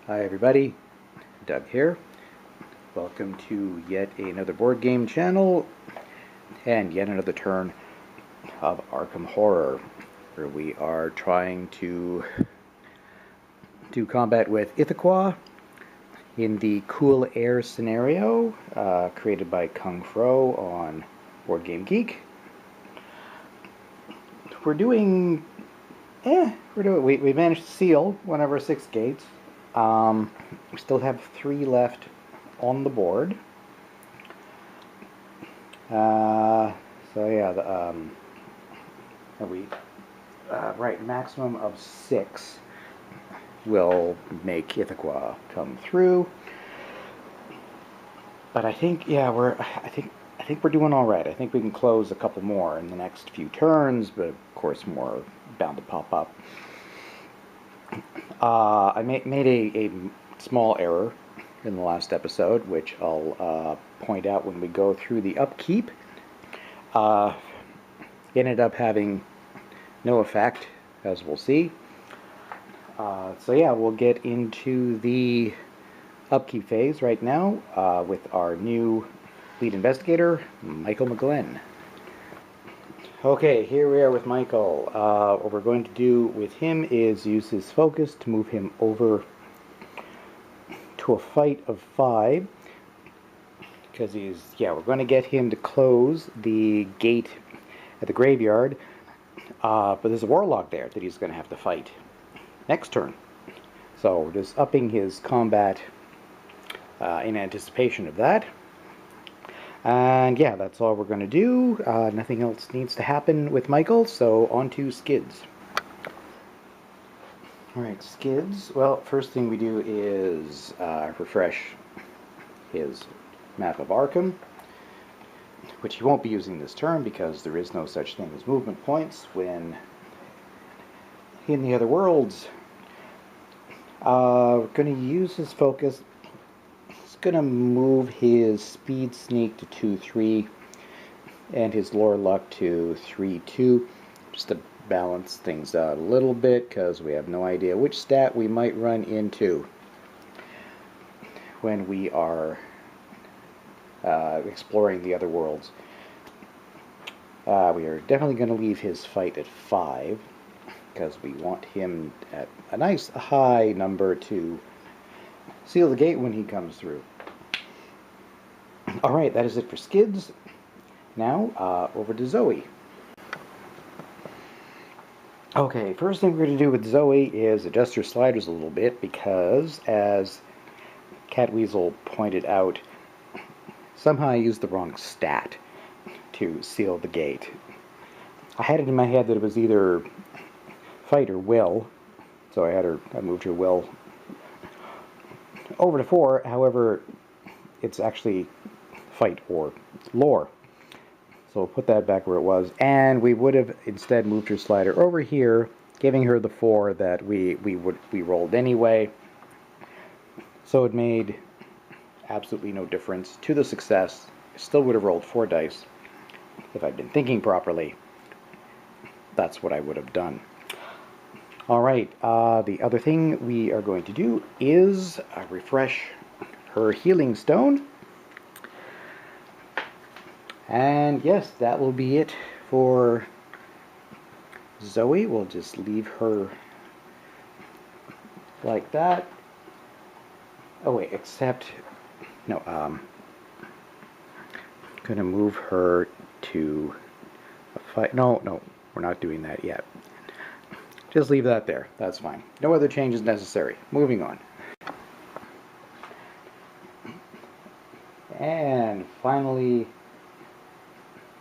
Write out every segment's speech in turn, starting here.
Hi everybody, Doug here. Welcome to yet another board game channel and yet another turn of Arkham Horror, where we are trying to do combat with Ithaquah in the Cool Air scenario created by Kung Fro on Board Game Geek. We managed to seal one of our 6 gates. We still have 3 left on the board. Right, maximum of 6 will make Ithaquah come through. But I think we're doing all right. I think we can close a couple more in the next few turns, but of course more are bound to pop up. I made a small error in the last episode, which I'll point out when we go through the upkeep. Ended up having no effect, as we'll see. We'll get into the upkeep phase right now with our new lead investigator, Michael McGlynn. Okay, here we are with Michael. What we're going to do with him is use his focus to move him over to a fight of 5. Because we're going to get him to close the gate at the graveyard. But there's a warlock there that he's going to have to fight next turn. So we're just upping his combat in anticipation of that. And yeah, that's all we're going to do. Nothing else needs to happen with Michael, so on to Skids. Alright, Skids. Well, first thing we do is refresh his map of Arkham, which he won't be using this turn because there is no such thing as movement points when in the other worlds. We're going to use his focus. Going to move his speed sneak to 2-3 and his lore luck to 3-2 just to balance things out a little bit, because we have no idea which stat we might run into when we are exploring the other worlds. We are definitely going to leave his fight at 5 because we want him at a nice high number to seal the gate when he comes through. Alright, that is it for Skids. Now, over to Zoe. Okay, first thing we're going to do with Zoe is adjust her sliders a little bit because, as Catweasel pointed out, somehow I used the wrong stat to seal the gate. I had it in my head that it was either fight or will, so I moved her will over to 4. However, it's actually fight or lore, so we'll put that back where it was, and we would have instead moved her slider over here, giving her the 4 that we rolled anyway. So it made absolutely no difference to the success. I still would have rolled 4 dice if I'd been thinking properly. That's what I would have done. Alright, the other thing we are going to do is refresh her healing stone. And yes, that will be it for Zoe. We'll just leave her like that. Oh wait, I'm gonna move her to a fight. No, we're not doing that yet. Just leave that there. That's fine. No other changes necessary. Moving on. And finally,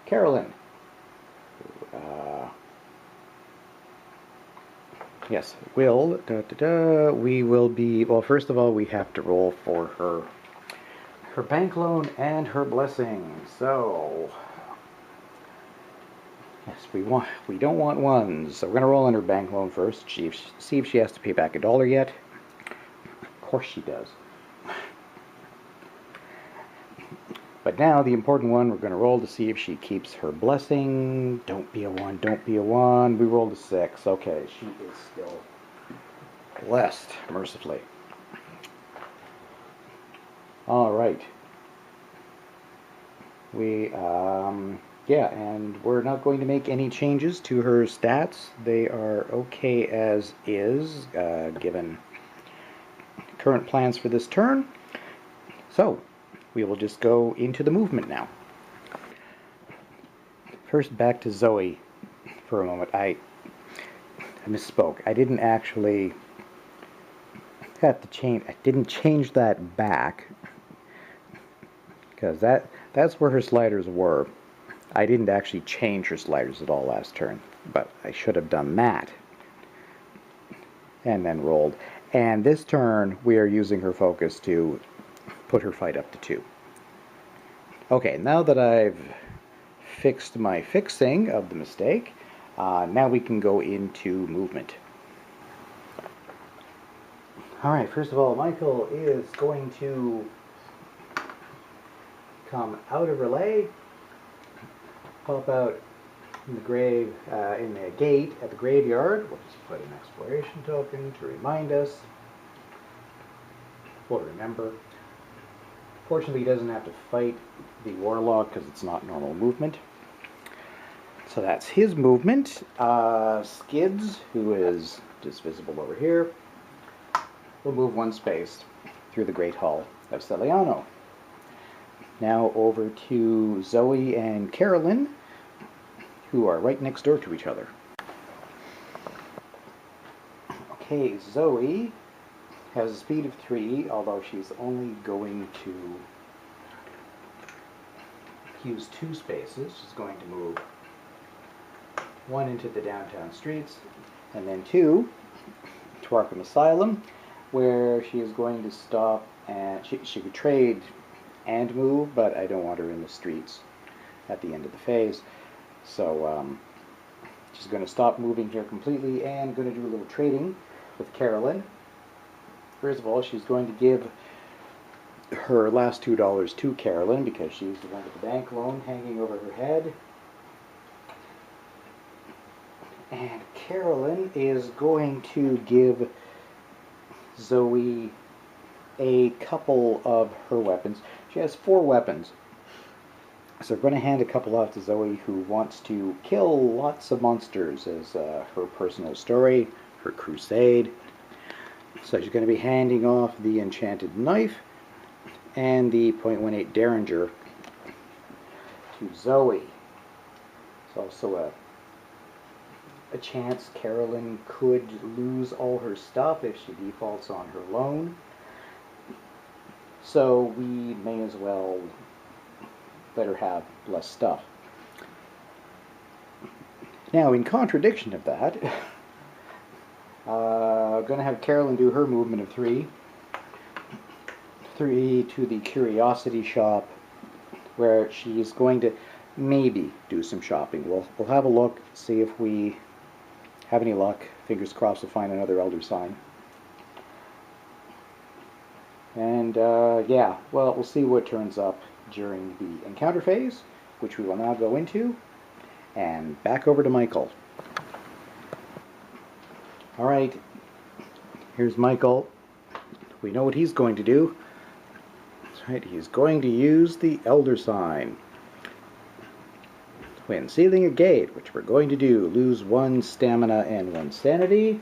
Carolyn. Yes, we will be, well, first of all, we have to roll for her bank loan and her blessing. So, yes, we don't want ones. So we're going to roll on her bank loan first, see if she has to pay back $1 yet. Of course she does. But now, the important one, we're going to roll to see if she keeps her blessing. Don't be a 1, don't be a 1. We rolled a 6. Okay, she is still blessed, mercifully. All right. Yeah, and we're not going to make any changes to her stats. They are okay as is, given current plans for this turn. So, we will just go into the movement now. First, back to Zoe for a moment. I misspoke. I didn't actually have to change. I didn't change that back because that's where her sliders were. I didn't actually change her sliders at all last turn, but I should have done that and then rolled. And this turn, we are using her focus to put her fight up to 2. Okay, now that I've fixed my fixing of the mistake, now we can go into movement. Alright, first of all, Michael is going to come out of relay, pop out in the grave, in the gate at the graveyard. We'll just put an exploration token to remind us. We'll remember. Fortunately, he doesn't have to fight the warlock because it's not normal movement. So that's his movement. Skids, who is just visible over here, will move 1 space through the Great Hall of Celiano. Now over to Zoe and Carolyn, who are right next door to each other. Okay, Zoe has a speed of 3, although she's only going to use 2 spaces. She's going to move 1 into the downtown streets, and then 2 to Arkham Asylum, where she is going to stop, and she could trade and move, but I don't want her in the streets at the end of the phase. So she's going to stop moving here completely and going to do a little trading with Carolyn. First of all, she's going to give her last $2 to Carolyn because she's the one with the bank loan hanging over her head. And Carolyn is going to give Zoe a couple of her weapons. She has 4 weapons. So we're going to hand a couple off to Zoe, who wants to kill lots of monsters as her personal story, her crusade. So she's going to be handing off the enchanted knife and the .18 Derringer to Zoe. It's also a chance Carolyn could lose all her stuff if she defaults on her loan. So we may as well let her have less stuff. Now, in contradiction of that, going to have Carolyn do her movement of 3. 3 to the Curiosity Shop, where she's going to maybe do some shopping. We'll have a look, see if we have any luck. Fingers crossed we'll find another Elder Sign. And yeah, well, we'll see what turns up during the encounter phase, which we will now go into. And back over to Michael. Alright, here's Michael. We know what he's going to do. That's right, he's going to use the Elder Sign. When sealing a gate, which we're going to do, lose 1 stamina and 1 sanity.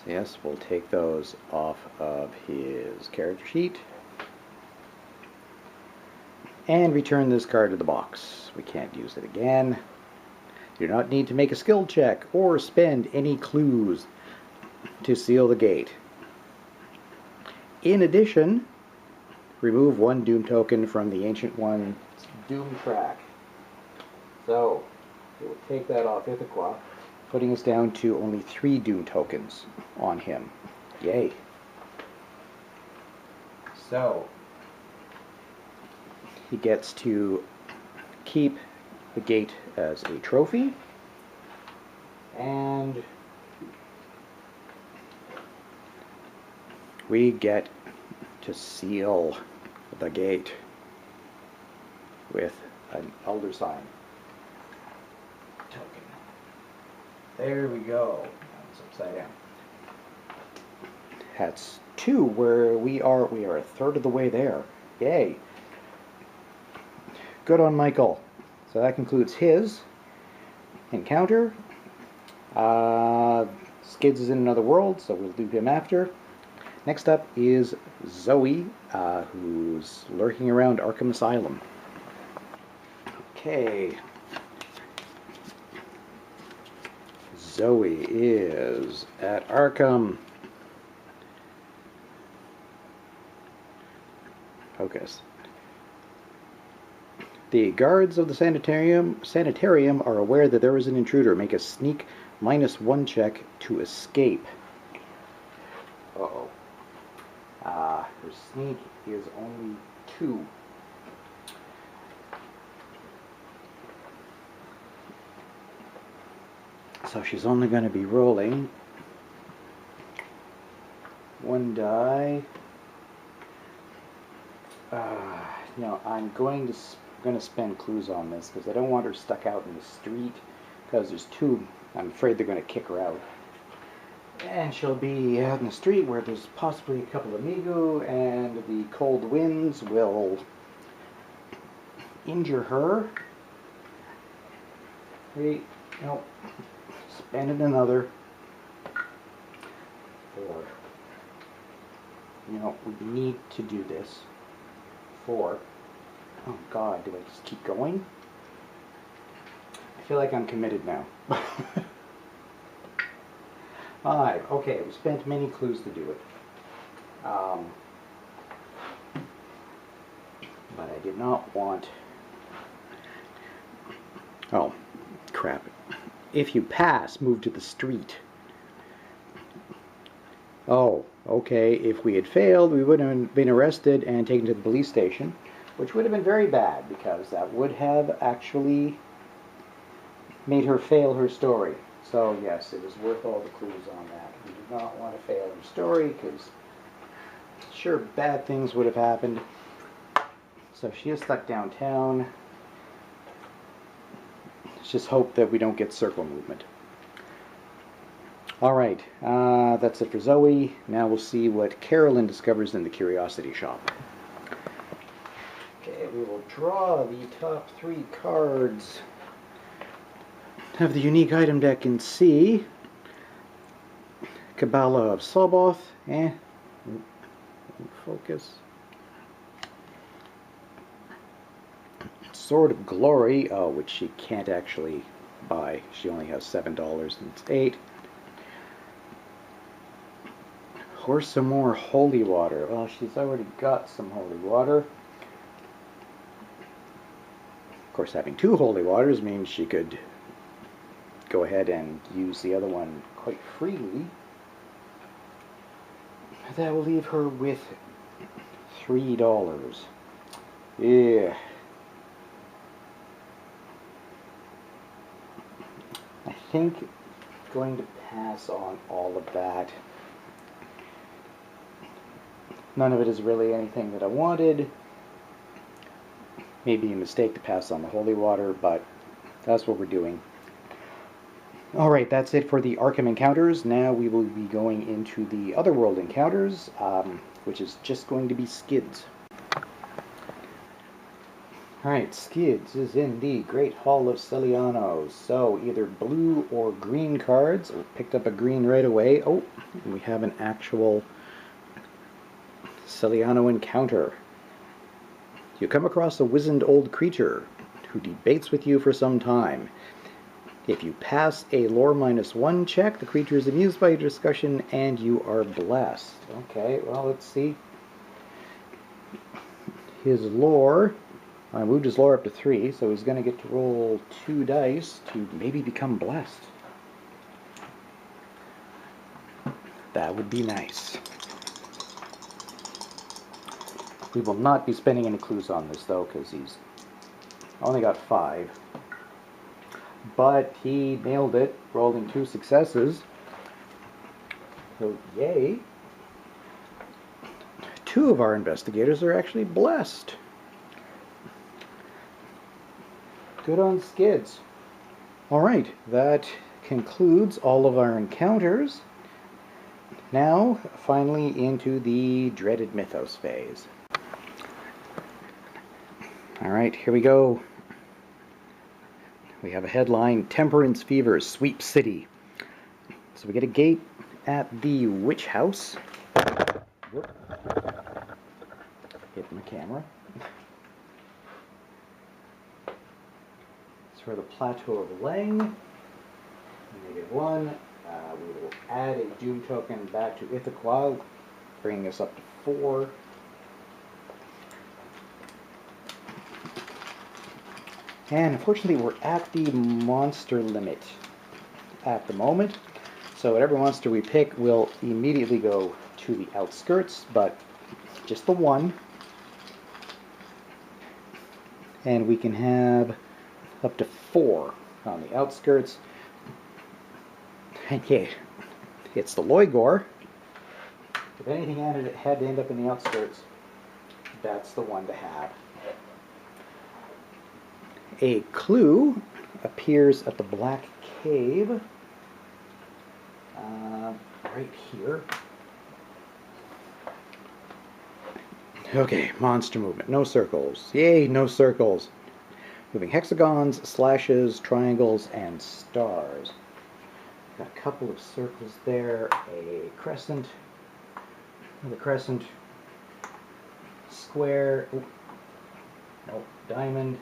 So yes, we'll take those off of his character sheet. And return this card to the box. We can't use it again. You do not need to make a skill check or spend any clues to seal the gate. In addition, remove 1 Doom token from the Ancient One's Doom track. So, we'll take that off Ithaca, putting us down to only 3 Doom tokens on him. Yay. So, he gets to keep the gate as a trophy, and we get to seal the gate with an Elder Sign token. There we go. Now it's upside down. That's 2, where we are a third of the way there. Yay. Good on Michael. So that concludes his encounter. Skids is in another world, so we'll do him after. Next up is Zoe, who's lurking around Arkham Asylum. Okay. Zoe is at Arkham. Focus. The guards of the sanitarium are aware that there is an intruder. Make a sneak -1 check to escape. Uh-oh. Her sneak is only 2. So she's only going to be rolling 1 die. No, I'm going to spend clues on this because I don't want her stuck out in the street, because there's 2. I'm afraid they're going to kick her out. And she'll be out in the street where there's possibly a couple of Migu, and the cold winds will injure her. Wait, no. Spend another 4. You know, we need to do this. 4. Oh God, do I just keep going? I feel like I'm committed now. 5. Okay, we spent many clues to do it. But I did not want... Oh, crap. If you pass, move to the street. Oh, okay. If we had failed, we would have been arrested and taken to the police station, which would have been very bad, because that would have actually made her fail her story. So yes, it was worth all the clues on that. We did not want to fail her story, because sure, bad things would have happened. So she is stuck downtown. Let's just hope that we don't get circle movement. Alright, that's it for Zoe. Now we'll see what Carolyn discovers in the Curiosity Shop. Okay, we will draw the top 3 cards of the unique item deck in C. Kabbalah of Soboth. Focus. Sword of Glory, which she can't actually buy. She only has $7 and it's 8. Or some more holy water. Well, she's already got some holy water. Of course, having 2 holy waters means she could go ahead and use the other one quite freely. That will leave her with $3. Yeah. I think I'm going to pass on all of that. None of it is really anything that I wanted. Maybe a mistake to pass on the holy water, but that's what we're doing. Alright, that's it for the Arkham encounters. Now we will be going into the Otherworld encounters, which is just going to be Skids. Alright, Skids is in the Great Hall of Celiano. So either blue or green cards. We picked up a green right away. Oh, we have an actual Celiano encounter. You come across a wizened old creature who debates with you for some time. If you pass a lore -1 check, the creature is amused by your discussion and you are blessed. Okay, well, let's see. His lore, I moved his lore up to 3, so he's going to get to roll 2 dice to maybe become blessed. That would be nice. We will not be spending any clues on this, though, because he's only got 5. But he nailed it, rolling 2 successes. So, yay. 2 of our investigators are actually blessed. Good on Skids. Alright, that concludes all of our encounters. Now, finally into the dreaded Mythos phase. Alright, here we go. We have a headline, Temperance Fever Sweeps City. So we get a gate at the Witch House. Whoop. Hit my camera. It's for the Plateau of Lang. -1. We will add a Doom token back to Ithaquah, bringing us up to 4. And unfortunately, we're at the monster limit at the moment. So whatever monster we pick will immediately go to the outskirts, but just the one. And we can have up to 4 on the outskirts. Okay, it's the Loigor. If anything had to end up in the outskirts, that's the one to have. A clue appears at the Black Cave, right here. Okay, monster movement, no circles. Yay, no circles. Moving hexagons, slashes, triangles, and stars. Got a couple of circles there, a crescent, another crescent, square, nope, diamond,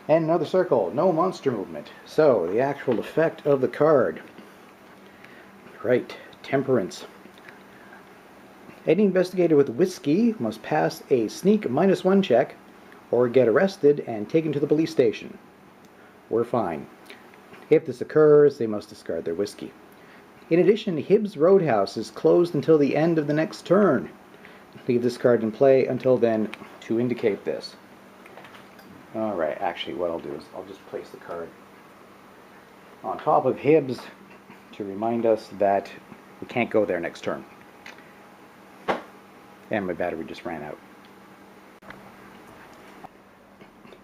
and another circle. No monster movement. So, the actual effect of the card. Right, Temperance. Any investigator with whiskey must pass a sneak -1 check or get arrested and taken to the police station. We're fine. If this occurs, they must discard their whiskey. In addition, Hibbs Roadhouse is closed until the end of the next turn. Leave this card in play until then to indicate this. Alright, actually what I'll do is I'll just place the card on top of Hibbs to remind us that we can't go there next turn. And my battery just ran out.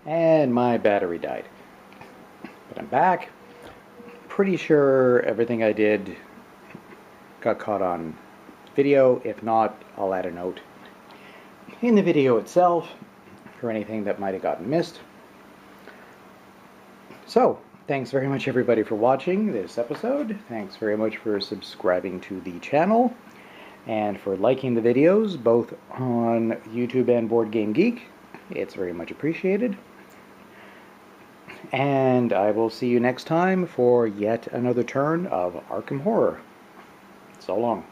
And my battery died. But I'm back. Pretty sure everything I did got caught on video. If not, I'll add a note in the video itself for anything that might have gotten missed. So, thanks very much everybody for watching this episode. Thanks very much for subscribing to the channel and for liking the videos both on YouTube and Board Game Geek. It's very much appreciated. And I will see you next time for yet another turn of Arkham Horror. So long.